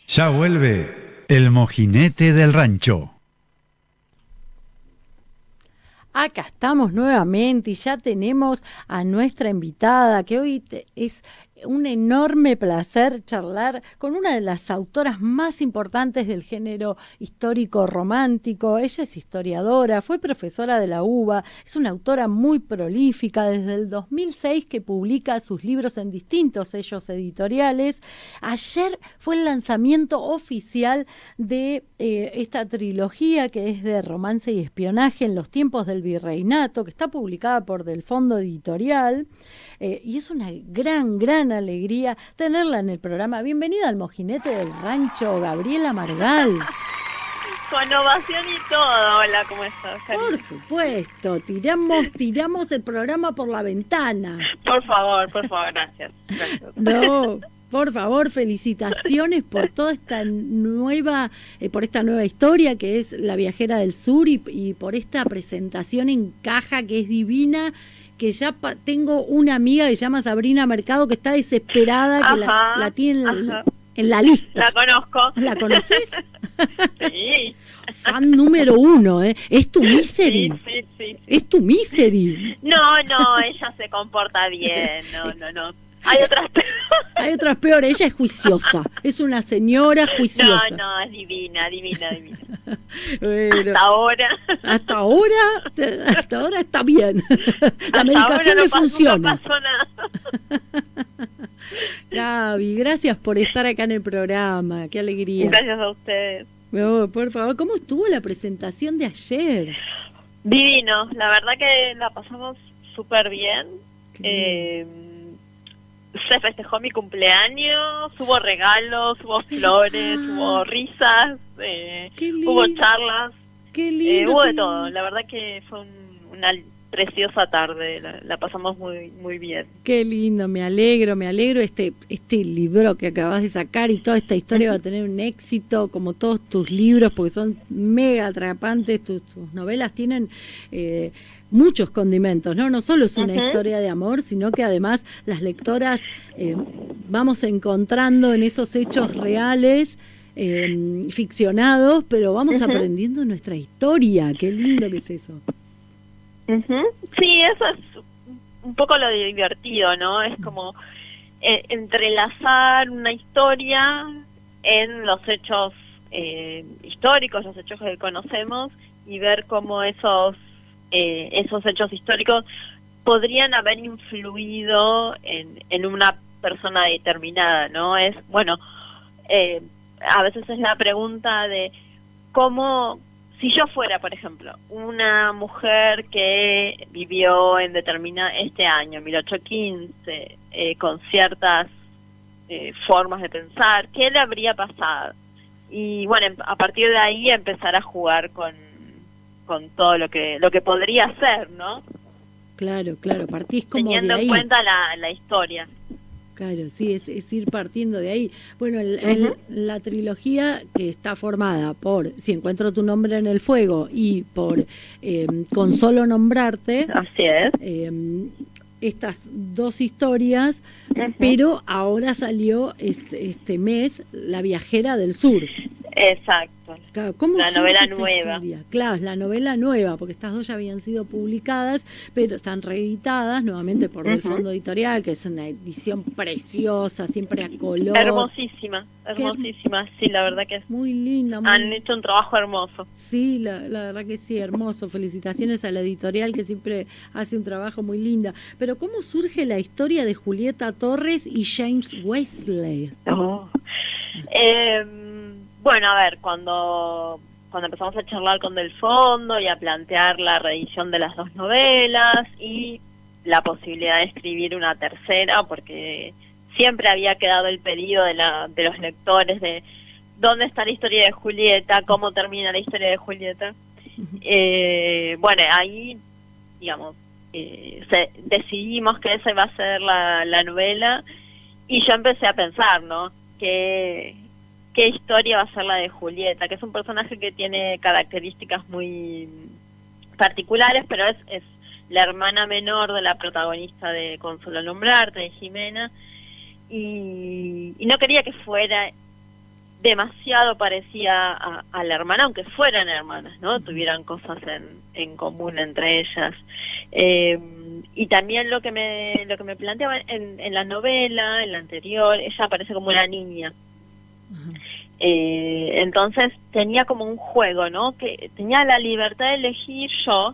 Ya vuelve el mojinete del rancho. Acá estamos nuevamente y ya tenemos a nuestra invitada, que hoy es un enorme placer charlar con una de las autoras más importantes del género histórico romántico. Ella es historiadora, fue profesora de la UBA, es una autora muy prolífica desde el 2006 que publica sus libros en distintos sellos editoriales. Ayer fue el lanzamiento oficial de esta trilogía que es de romance y espionaje en los tiempos del virreinato, que está publicada por Del Fondo Editorial, y es una gran alegría tenerla en el programa. Bienvenida al Mojinete del Rancho, Gabriela Margal. Con ovación y todo. Hola, ¿cómo estás? Por supuesto, tiramos el programa por la ventana. Por favor, gracias. No, por favor, felicitaciones por toda esta nueva, por esta nueva historia que es La Viajera del Sur y por esta presentación en caja que es divina, que ya tengo una amiga que se llama Sabrina Mercado que está desesperada, que la tiene en la lista. La conozco. ¿La conoces? Sí. Fan número 1, ¿eh? Es tu Misery. Sí. Es tu Misery. No, ella se comporta bien. No. Hay otras peores. Ella es juiciosa. Es una señora juiciosa. No, es divina. Bueno, Hasta ahora está bien. La medicación le funciona. No pasó nada. Gaby, gracias por estar acá en el programa. Qué alegría. Gracias a ustedes. No, por favor, ¿cómo estuvo la presentación de ayer? Divino. La verdad que la pasamos súper bien. Se festejó mi cumpleaños, hubo regalos, hubo flores, hubo risas, hubo charlas, qué lindo, hubo sí. de todo. La verdad que fue una preciosa tarde, la pasamos muy bien. Qué lindo, me alegro. Este libro que acabas de sacar y toda esta historia va a tener un éxito como todos tus libros porque son mega atrapantes, tus novelas tienen muchos condimentos, ¿no? No solo es una historia de amor, sino que además las lectoras vamos encontrando en esos hechos reales, ficcionados, pero vamos aprendiendo nuestra historia. Qué lindo que es eso. Sí, eso es un poco lo divertido, ¿no? Es como entrelazar una historia en los hechos históricos, los hechos que conocemos, y ver cómo esos hechos históricos podrían haber influido en una persona determinada, ¿no? Es, bueno, a veces es la pregunta de cómo, si yo fuera, por ejemplo, una mujer que vivió en este año, 1815, con ciertas formas de pensar, ¿qué le habría pasado? Y bueno, a partir de ahí empezar a jugar con todo lo que podría ser, ¿no? Claro, partís como teniendo de ahí. En cuenta la historia. Claro, sí, es ir partiendo de ahí. Bueno, la trilogía que está formada por Si encuentro tu nombre en el fuego y por Con solo nombrarte. Así es. Estas dos historias, pero ahora salió este mes La Viajera del Sur. Exacto. Claro, ¿cómo la novela nueva? Claro, es la novela nueva, porque estas dos ya habían sido publicadas, pero están reeditadas nuevamente por Del Fondo Editorial, que es una edición preciosa, siempre a color. Hermosísima, sí, la verdad que es muy linda. Han hecho un trabajo hermoso. Sí, la verdad que sí, hermoso. Felicitaciones a la editorial que siempre hace un trabajo muy linda. Pero ¿cómo surge la historia de Julieta Torres y James Wesley? Bueno, a ver, cuando empezamos a charlar con Del Fondo y a plantear la reedición de las dos novelas y la posibilidad de escribir una tercera, porque siempre había quedado el pedido de los lectores de dónde está la historia de Julieta, cómo termina la historia de Julieta. Bueno, ahí, digamos, decidimos que esa iba a ser la novela, y yo empecé a pensar, ¿no? ¿Qué historia va a ser la de Julieta? Que es un personaje que tiene características muy particulares, pero es la hermana menor de la protagonista de Con solo nombrarte, de Jimena, y no quería que fuera demasiado parecida a la hermana, aunque fueran hermanas, ¿no? Tuvieran cosas en común entre ellas. Y también lo que me planteaba en la novela, en la anterior, ella aparece como una niña. Entonces tenía como un juego, ¿no? Que tenía la libertad de elegir yo,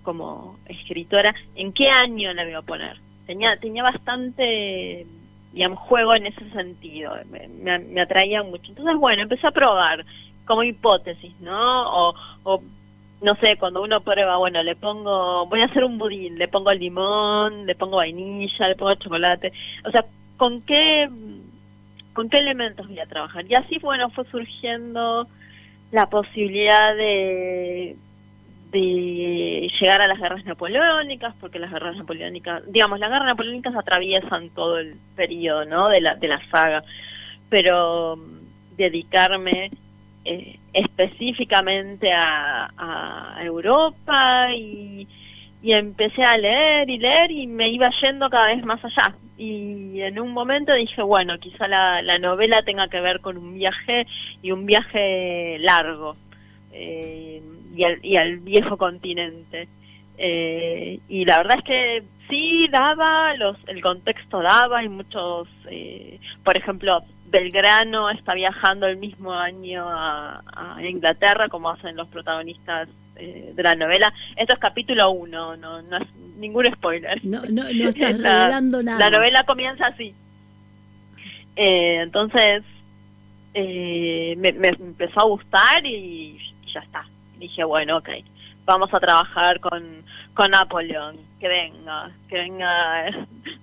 como escritora, en qué año la iba a poner. Tenía bastante, digamos, juego en ese sentido, me atraía mucho. Entonces, bueno, empecé a probar como hipótesis, ¿no? O no sé, cuando uno prueba, bueno, voy a hacer un budín, le pongo limón, le pongo vainilla, le pongo chocolate. O sea, ¿con qué elementos voy a trabajar? Y así, bueno, fue surgiendo la posibilidad de llegar a las guerras napoleónicas, porque las guerras napoleónicas, digamos, las guerras napoleónicas atraviesan todo el periodo, ¿no? de la saga, pero dedicarme específicamente a Europa y empecé a leer y me iba yendo cada vez más allá. Y en un momento dije, bueno, quizá la novela tenga que ver con un viaje y un viaje largo. Y al viejo continente. Y la verdad es que sí daba, el contexto daba, y muchos, por ejemplo, Belgrano está viajando el mismo año a Inglaterra, como hacen los protagonistas de la novela. Esto es capítulo 1, no es ningún spoiler. No estás revelando nada. La novela comienza así. Entonces, me empezó a gustar y ya está. Dije, bueno, ok, vamos a trabajar con Napoleón, que venga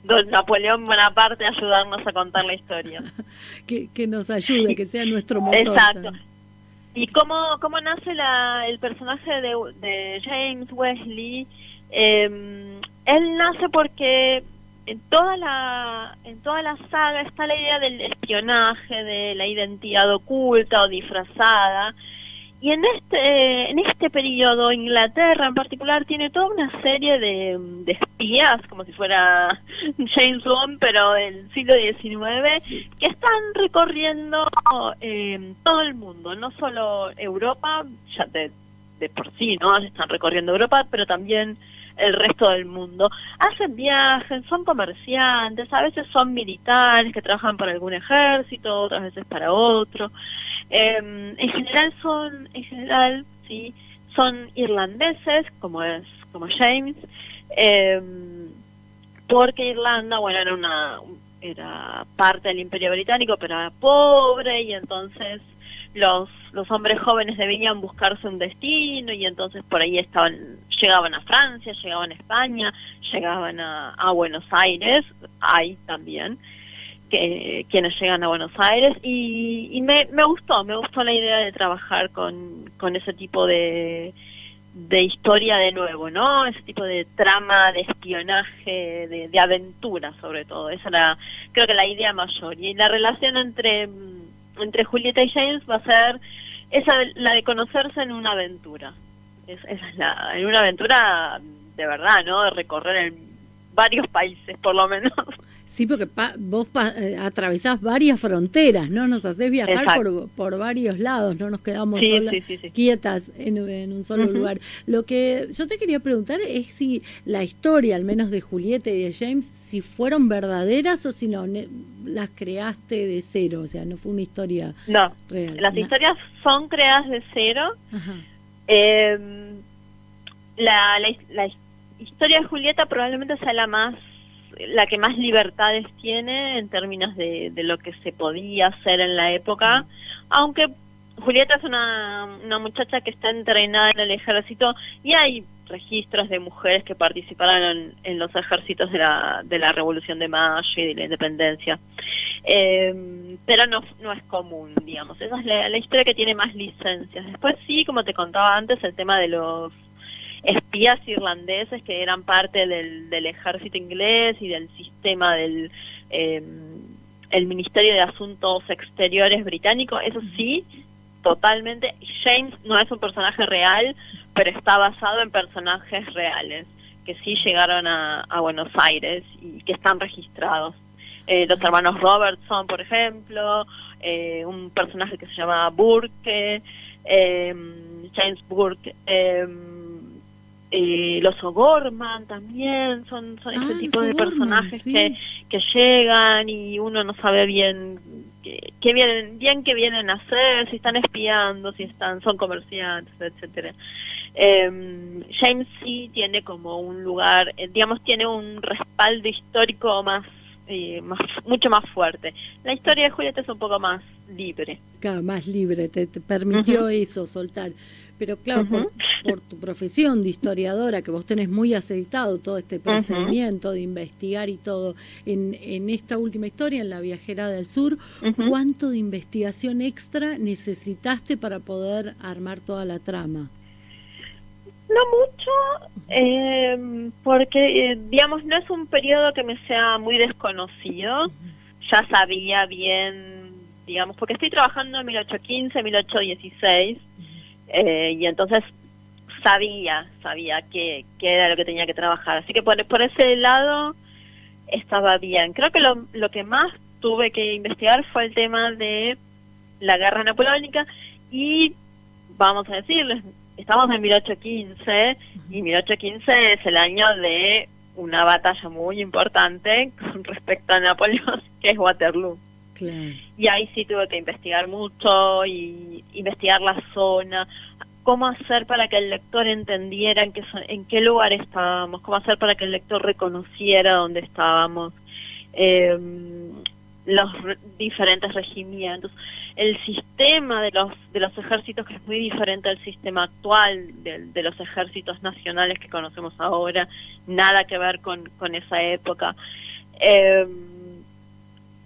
don Napoleón Bonaparte a ayudarnos a contar la historia. que nos ayude, que sea nuestro motor. Exacto. También. ¿Y cómo nace el personaje de James Wesley? Él nace porque en toda la saga está la idea del espionaje, de la identidad oculta o disfrazada. Y en este periodo, Inglaterra en particular tiene toda una serie de espías, como si fuera James Bond, pero del siglo XIX, que están recorriendo todo el mundo, no solo Europa, ya de por sí, ¿no? Están recorriendo Europa, pero también el resto del mundo. Hacen viajes, son comerciantes, a veces son militares que trabajan para algún ejército, otras veces para otro. En general, sí, son irlandeses, como James, porque Irlanda, bueno, era parte del Imperio Británico, pero era pobre, y entonces los hombres jóvenes debían buscarse un destino, y entonces por ahí llegaban a Francia, llegaban a España, llegaban a Buenos Aires, ahí también, quienes llegan a Buenos Aires, y me gustó la idea de trabajar con ese tipo de historia de nuevo, ¿no? Ese tipo de trama, de espionaje, de aventura sobre todo. Esa era, creo que la idea mayor. Y la relación entre Julieta y James va a ser la de conocerse en una aventura. Esa es en una aventura de verdad, ¿no? De recorrer varios países, por lo menos. Sí, porque vos atravesás varias fronteras, ¿no? Nos hacés viajar por varios lados, no nos quedamos quietas en un solo lugar. Lo que yo te quería preguntar es si la historia, al menos de Julieta y de James, si fueron verdaderas o si no, las creaste de cero, o sea, no fue una historia real. Las historias son creadas de cero. La historia de Julieta probablemente sea la que más libertades tiene en términos de lo que se podía hacer en la época, aunque Julieta es una muchacha que está entrenada en el ejército, y hay registros de mujeres que participaron en los ejércitos de la Revolución de Mayo y de la Independencia, pero no es común, digamos. Esa es la historia que tiene más licencias. Después sí, como te contaba antes, el tema de los espías irlandeses que eran parte del ejército inglés y del sistema del el Ministerio de Asuntos Exteriores británico, eso sí, totalmente. James no es un personaje real, pero está basado en personajes reales que sí llegaron a Buenos Aires y que están registrados. los hermanos Robertson, por ejemplo, un personaje que se llama Burke, James Burke, los O'Gorman también, son ese tipo de personajes que llegan y uno no sabe bien qué vienen a hacer, si están espiando, si son comerciantes, etcétera. James sí tiene como un lugar, digamos, tiene un respaldo histórico mucho más fuerte. La historia de Julieta es un poco más libre. Claro, más libre, te permitió eso, soltar. Pero claro, por tu profesión de historiadora, que vos tenés muy aceitado todo este procedimiento de investigar y todo, en esta última historia, en La Viajera del Sur, ¿cuánto de investigación extra necesitaste para poder armar toda la trama? No mucho, porque, digamos, no es un periodo que me sea muy desconocido. Ya sabía bien, digamos, porque estoy trabajando en 1815, 1816, y entonces sabía qué era lo que tenía que trabajar. Así que por ese lado estaba bien. Creo que lo que más tuve que investigar fue el tema de la guerra napoleónica y, vamos a decirles, estamos en 1815 y 1815 es el año de una batalla muy importante con respecto a Napoleón, que es Waterloo. Claro. Y ahí sí tuve que investigar mucho y investigar la zona, cómo hacer para que el lector entendiera en qué lugar estábamos, cómo hacer para que el lector reconociera dónde estábamos, los diferentes regimientos, el sistema de los ejércitos, que es muy diferente al sistema actual de los ejércitos nacionales que conocemos ahora, nada que ver con esa época.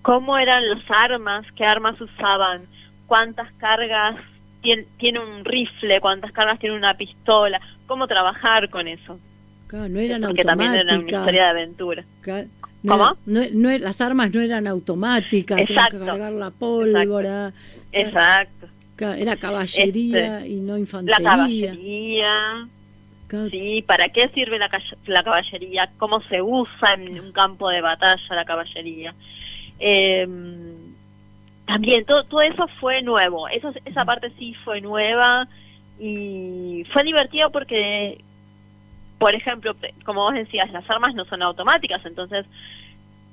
Cómo eran las armas, qué armas usaban, cuántas cargas tiene un rifle, cuántas cargas tiene una pistola, cómo trabajar con eso. Claro, no eran porque automáticas. También era una historia de aventura. ¿Cómo? Las armas no eran automáticas, tenían que cargar la pólvora. Exacto. Era caballería y no infantería. La caballería. Sí, ¿para qué sirve la caballería? ¿Cómo se usa en un campo de batalla la caballería? También todo eso fue nuevo, esa parte sí fue nueva y fue divertido porque, por ejemplo, como vos decías, las armas no son automáticas, entonces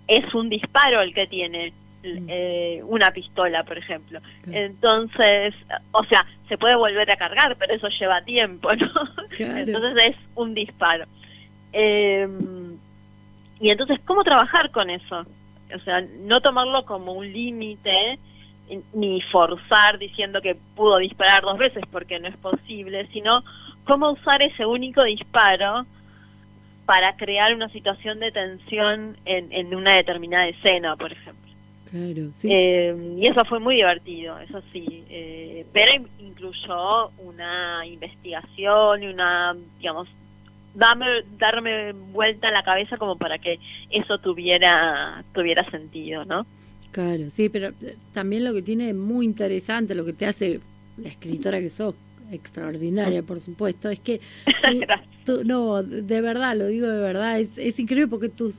es un disparo el que tiene una pistola, por ejemplo. Entonces, o sea, se puede volver a cargar, pero eso lleva tiempo, ¿no? Claro. Entonces es un disparo. Y entonces, ¿cómo trabajar con eso? O sea, no tomarlo como un límite, ni forzar diciendo que pudo disparar 2 veces porque no es posible, sino cómo usar ese único disparo para crear una situación de tensión en una determinada escena, por ejemplo. Claro, sí. Y eso fue muy divertido, eso sí. Pero incluyó una investigación y una, digamos, darme vuelta a la cabeza como para que eso tuviera sentido, ¿no? Claro, sí, pero también lo que tiene muy interesante, lo que te hace la escritora que sos, extraordinaria, por supuesto, es que no, de verdad, lo digo de verdad, es increíble porque tus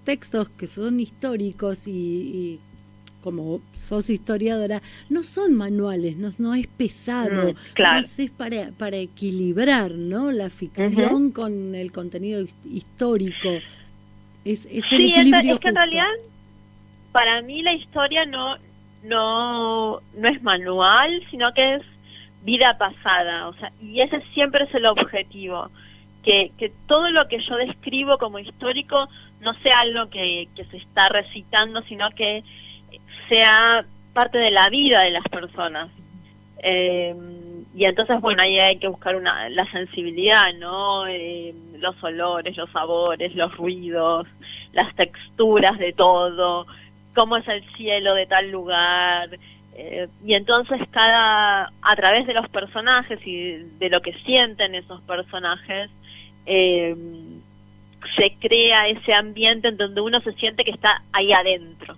textos que son históricos y como sos historiadora, no son manuales, no es pesado, claro. Es para equilibrar, ¿no? La ficción con el contenido histórico. Es el equilibrio es que en realidad, para mí la historia no es manual, sino que es vida pasada, o sea, y ese siempre es el objetivo, que todo lo que yo describo como histórico no sea algo que se está recitando, sino que sea parte de la vida de las personas. Y entonces, bueno, ahí hay que buscar la sensibilidad, ¿no? Los olores, los sabores, los ruidos, las texturas de todo, cómo es el cielo de tal lugar. Y entonces a través de los personajes y de lo que sienten esos personajes, se crea ese ambiente en donde uno se siente que está ahí adentro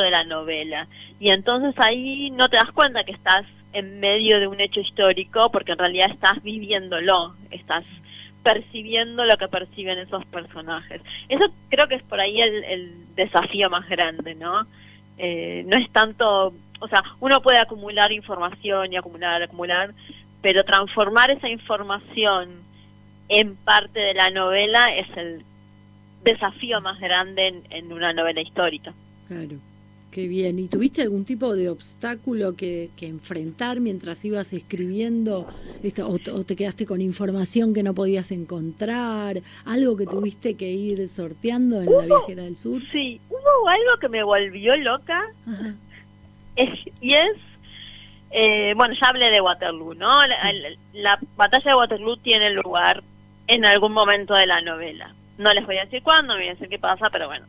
de la novela. Y entonces ahí no te das cuenta que estás en medio de un hecho histórico, porque en realidad estás viviéndolo, estás percibiendo lo que perciben esos personajes. Eso creo que es por ahí el desafío más grande, ¿no? No es tanto, o sea, uno puede acumular información y acumular, pero transformar esa información en parte de la novela es el desafío más grande en una novela histórica. Claro, qué bien. ¿Y tuviste algún tipo de obstáculo que enfrentar mientras ibas escribiendo esto, o te quedaste con información que no podías encontrar? ¿Algo que tuviste que ir sorteando en La Viajera del Sur? Sí, hubo algo que me volvió loca. Ajá. Bueno, ya hablé de Waterloo, ¿no? La batalla de Waterloo tiene lugar en algún momento de la novela. No les voy a decir cuándo, no voy a decir qué pasa, pero bueno.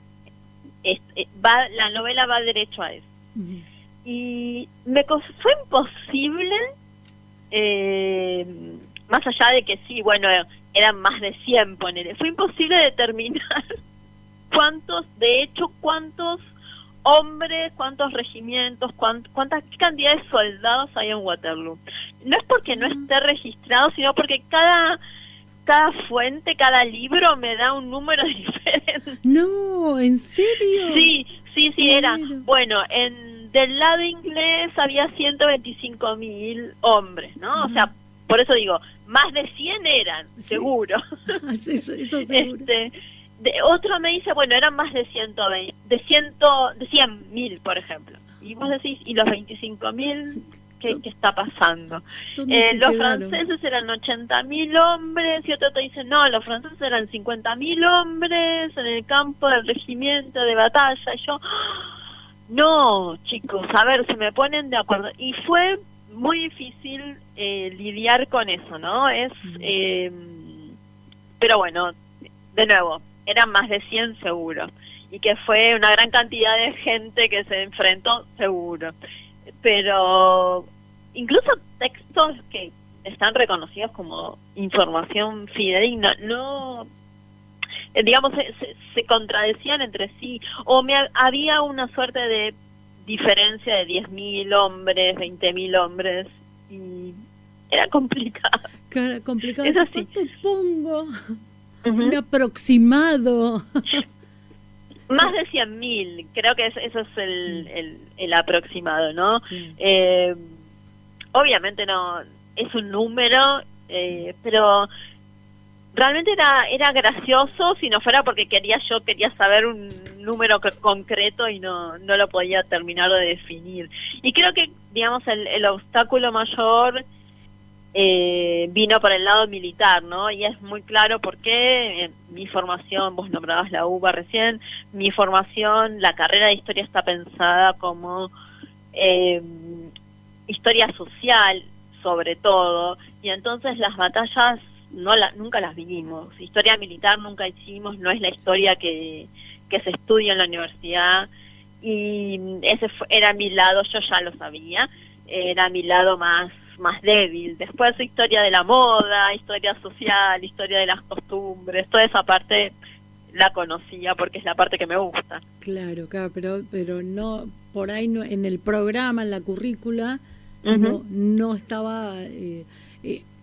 La novela va derecho a eso. Uh-huh. Y fue imposible, más allá de que sí, bueno, eran más de 100, ponele, fue imposible determinar cuántos hombres, cuántos regimientos, qué cantidad de soldados hay en Waterloo. No es porque no esté registrado, sino porque cada fuente, cada libro me da un número diferente. No, ¿en serio? Sí, era. Bueno, del lado inglés había 125.000 hombres, ¿no? O sea, por eso digo, más de 100 eran, sí. Seguro. Eso seguro. Otro me dice, bueno, eran más de 120, de 100.000, por ejemplo. Y vos decís, ¿y los 25.000? ¿Qué está pasando? Los franceses eran 80.000 hombres, y otro te dice, no, los franceses eran 50.000 hombres en el campo del regimiento de batalla. Y yo, no, chicos, a ver, se me ponen de acuerdo. Y fue muy difícil lidiar con eso, ¿no? Pero bueno, de nuevo, eran más de 100 seguro. Y que fue una gran cantidad de gente que se enfrentó, seguro. Pero incluso textos que están reconocidos como información fidedigna, no, digamos, se contradecían entre sí, o había una suerte de diferencia de 10.000 hombres, 20.000 hombres, y era complicado. Complicado. Es así. ¿Cuánto pongo? Un aproximado. Más de 100.000, creo que eso es el aproximado, ¿no? Sí. Obviamente no es un número, pero realmente era gracioso si no fuera porque quería saber un número concreto y no lo podía terminar de definir. Y creo que, digamos, el obstáculo mayor vino por el lado militar, ¿no? Y es muy claro por qué mi formación, vos nombrabas la UBA recién, mi formación, la carrera de historia está pensada como historia social, sobre todo, y entonces las batallas nunca las vivimos. Historia militar nunca hicimos, no es la historia que se estudia en la universidad, y ese era mi lado, yo ya lo sabía, era mi lado más débil. Después historia de la moda, historia social, historia de las costumbres, toda esa parte la conocía porque es la parte que me gusta. Claro, pero no, por ahí no, en el programa, en la currícula, uh-huh. no estaba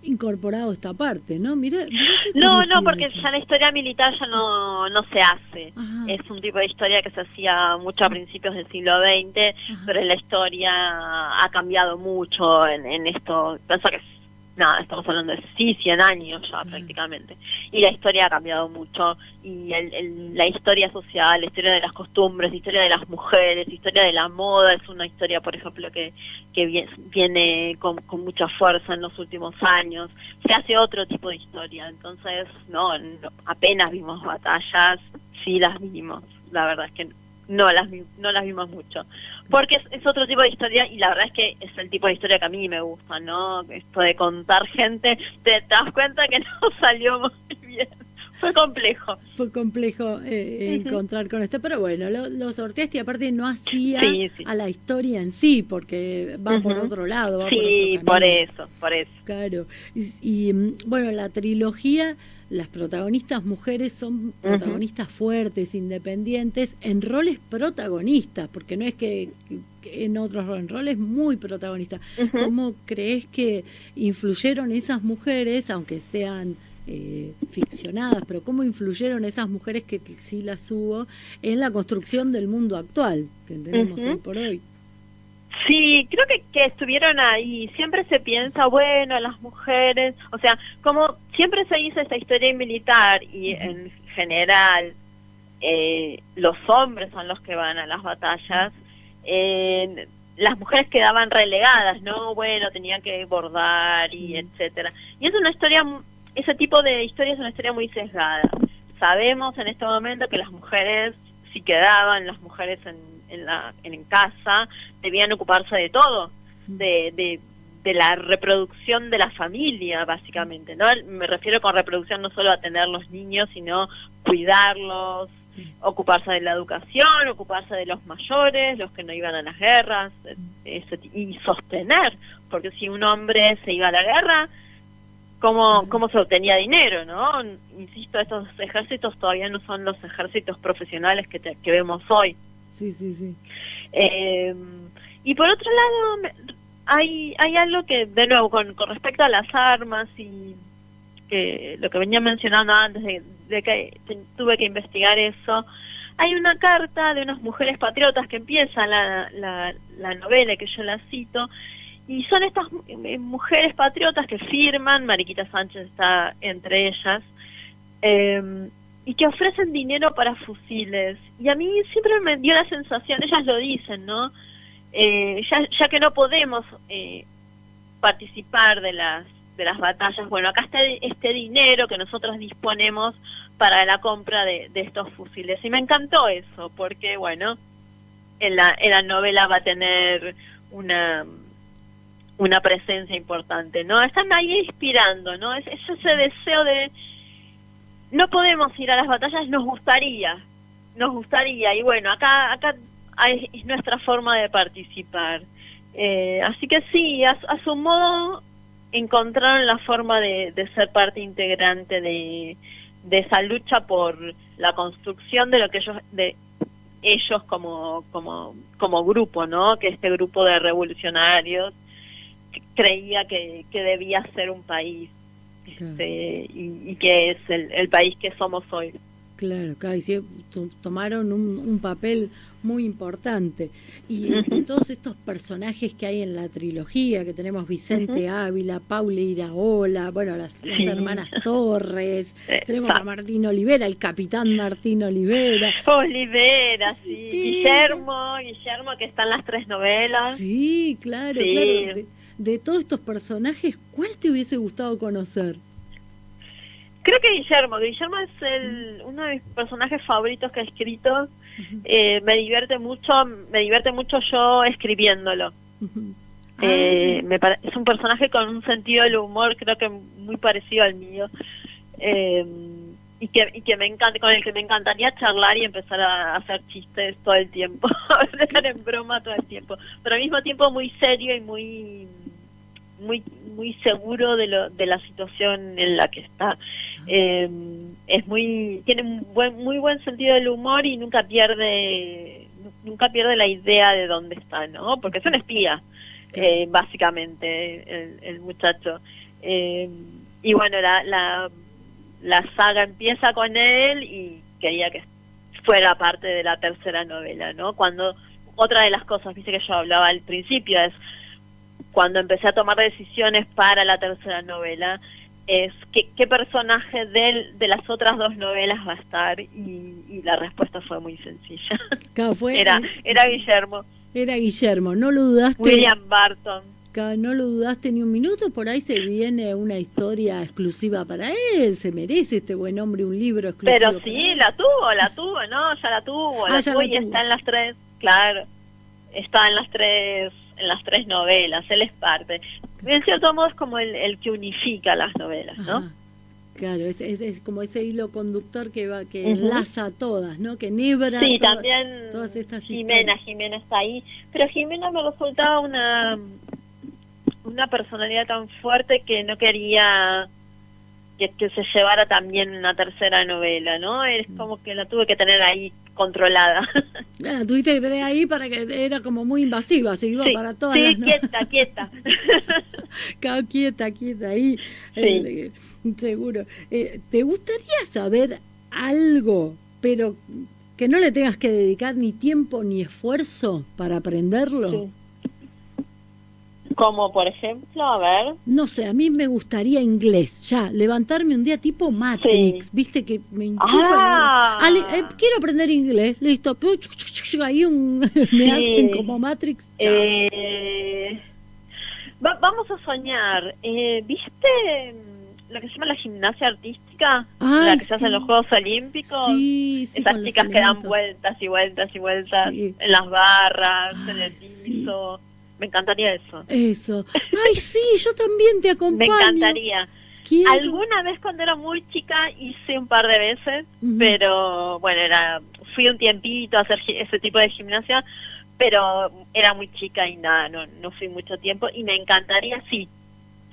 incorporado esta parte, ¿no? Mirá no, porque ya la historia militar ya no se hace. Ajá. Es un tipo de historia que se hacía mucho a principios del siglo XX, ajá. Pero la historia ha cambiado mucho en esto. Pienso que estamos hablando de 100 años ya, claro. Prácticamente. Y la historia ha cambiado mucho. Y la historia social, la historia de las costumbres, la historia de las mujeres, la historia de la moda, es una historia, por ejemplo, que viene con mucha fuerza en los últimos años. Se hace otro tipo de historia. Entonces, no apenas vimos batallas, sí las vimos. La verdad es que no las vimos mucho, porque es otro tipo de historia, y la verdad es que es el tipo de historia que a mí me gusta, ¿no? Esto de contar gente, te das cuenta que no salió muy bien. Fue complejo. Encontrar con esto, pero bueno, lo sorteaste, y aparte no hacía sí. a la historia en sí, porque va por otro lado, va sí, por otro camino. por eso. Claro. Y bueno, la trilogía, las protagonistas mujeres son protagonistas fuertes, independientes, en roles protagonistas, porque no es que en otros roles, en roles muy protagonistas. ¿Cómo crees que influyeron esas mujeres, aunque sean ficcionadas, pero cómo influyeron esas mujeres que sí las hubo en la construcción del mundo actual que tenemos hoy por hoy. Sí, creo que estuvieron ahí. Siempre se piensa, bueno, las mujeres, o sea, como siempre se dice esta historia militar y en general los hombres son los que van a las batallas, las mujeres quedaban relegadas, ¿no? Bueno, tenían que bordar y etcétera. Y es una historia, ese tipo de historia es una historia muy sesgada. Sabemos en este momento que las mujeres, si quedaban las mujeres en casa, debían ocuparse de todo, de la reproducción de la familia, básicamente, ¿no? Me refiero con reproducción no solo a tener los niños, sino cuidarlos, ocuparse de la educación, ocuparse de los mayores, los que no iban a las guerras, y sostener, porque si un hombre se iba a la guerra, ¿cómo se obtenía dinero, no? Insisto, estos ejércitos todavía no son los ejércitos profesionales que vemos hoy. Sí. Y por otro lado, hay algo que, de nuevo, con respecto a las armas y que lo que venía mencionando antes de que tuve que investigar eso, hay una carta de unas mujeres patriotas que empieza la novela, que yo la cito, y son estas mujeres patriotas que firman, Mariquita Sánchez está entre ellas, y que ofrecen dinero para fusiles. Y a mí siempre me dio la sensación, ellas lo dicen, ¿no? Ya que no podemos participar de las batallas, bueno, acá está este dinero que nosotros disponemos para la compra de estos fusiles. Y me encantó eso, porque, bueno, en la novela va a tener una presencia importante, ¿no? Están ahí inspirando, ¿no? Es ese deseo de no podemos ir a las batallas, nos gustaría, y bueno, acá es nuestra forma de participar. Así que sí, a su modo encontraron la forma de ser parte integrante de esa lucha por la construcción de lo que ellos como grupo, ¿no? Que este grupo de revolucionarios creía que debía ser un país. Y que es el país que somos hoy. Claro, y sí, tomaron un papel muy importante. Y de todos estos personajes que hay en la trilogía, que tenemos Vicente Ávila, Paula Iraola, bueno, las hermanas Torres, tenemos a Martín Olivera, el capitán Martín Olivera. Olivera, sí. Guillermo, que está en las 3 novelas. Sí, claro. De todos estos personajes, ¿cuál te hubiese gustado conocer? Creo que Guillermo es uno de mis personajes favoritos que he escrito. Me divierte mucho yo escribiéndolo. Es un personaje con un sentido del humor, creo que muy parecido al mío. Y que me encanta, con el que me encantaría charlar y empezar a hacer chistes todo el tiempo, estar en broma todo el tiempo, pero al mismo tiempo muy serio y muy seguro de la situación en la que está. Tiene muy buen sentido del humor y nunca pierde la idea de dónde está, ¿no? Porque es un espía, básicamente, el muchacho. Y bueno, la saga empieza con él y quería que fuera parte de la tercera novela, ¿no? Cuando otra de las cosas, viste, que yo hablaba al principio, es cuando empecé a tomar decisiones para la tercera novela, es qué personaje de las otras 2 novelas va a estar, y la respuesta fue muy sencilla. Claro, era Guillermo. Era Guillermo, no lo dudaste. William Barton. No lo dudaste ni un minuto, por ahí se viene una historia exclusiva para él, se merece este buen hombre un libro exclusivo. Pero sí, la tuvo, ¿no? Ya la tuvo, y está en las 3, claro, está en las 3 novelas, él es parte. En cierto modo es como el que unifica las novelas, ¿no? Ajá. Claro, es como ese hilo conductor que enlaza a todas, ¿no? Que enhebra también todas estas Jimena está ahí, pero Jimena me resultaba una personalidad tan fuerte que no quería que se llevara también una tercera novela, ¿no? Es como que la tuve que tener ahí controlada. La tuviste que tener ahí para que era como muy invasiva, así iba Sí, para todas sí, las quieta. Quedó quieta ahí, Sí. seguro. ¿Te gustaría saber algo, pero que no le tengas que dedicar ni tiempo ni esfuerzo para aprenderlo? Sí. Como por ejemplo, a ver. No sé, a mí me gustaría inglés, ya, levantarme un día tipo Matrix, Sí. viste que me enchufa. Quiero aprender inglés, listo, ahí me hacen Sí. como Matrix, chao. Vamos a soñar. ¿Viste lo que se llama la gimnasia artística? Ay, La que se hace en los Juegos Olímpicos. sí, Esas con los chicas que dan elementos. vueltas y vueltas y vueltas Sí. en las barras, en el Ay, sí. piso. Me encantaría eso. Eso. Ay, sí, yo también te Me acompaño. encantaría. Quiero. Alguna vez cuando era muy chica hice un par de veces, Ujú. pero bueno, fui un tiempito a hacer ese tipo de gimnasia, pero era muy chica y nada, no fui mucho tiempo y me encantaría, sí.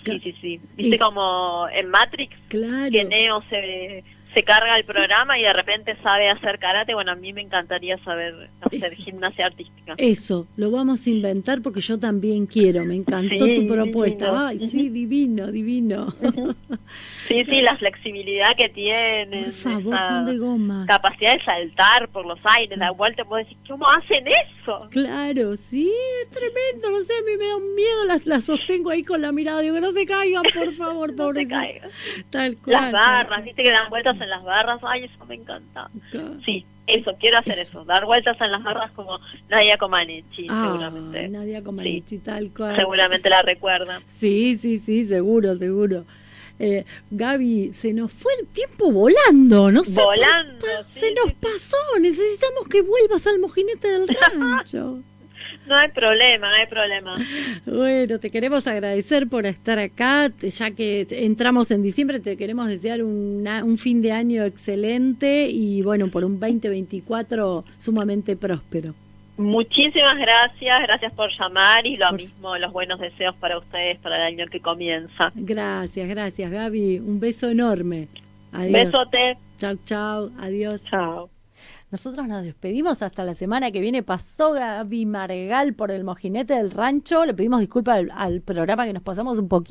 Viste como en Matrix, Claro. que Neo se carga el programa y de repente sabe hacer karate. Bueno, a mí me encantaría saber hacer Eso. gimnasia artística. Eso, lo vamos a inventar porque yo también quiero. Me encantó Sí, tu propuesta. divino. Ay, sí, divino. Sí, la flexibilidad que tienen, Por favor, esa son de goma. capacidad de saltar por los aires, la vuelta, puedo decir, ¿cómo hacen eso? Claro, sí, es tremendo. No sé, a mí me da un miedo. Las sostengo ahí con la mirada. Digo, que no se caigan, por favor, No se pobrecito. caigan. Tal cual. Las barras, viste que dan vueltas en las barras, ay, eso me encanta. Sí, eso, quiero hacer eso, dar vueltas en las barras como Nadia Comaneci, seguramente. Nadia Comaneci, tal cual. Seguramente la recuerdan. Sí, seguro. Gaby, se nos fue el tiempo volando, no sé. Volando, se nos pasó, necesitamos que vuelvas al Mojinete del Rancho. No hay problema. Bueno, te queremos agradecer por estar acá, ya que entramos en diciembre, te queremos desear un fin de año excelente y bueno, por un 2024 sumamente próspero. Muchísimas gracias por llamar y lo mismo, los buenos deseos para ustedes para el año que comienza. Gracias Gaby, un beso enorme. Adiós. Besote. Chau, adiós. Chao. Nosotros nos despedimos hasta la semana que viene. Pasó Gaby Margal por el Mojinete del Rancho. Le pedimos disculpas al programa que nos pasamos un poquito.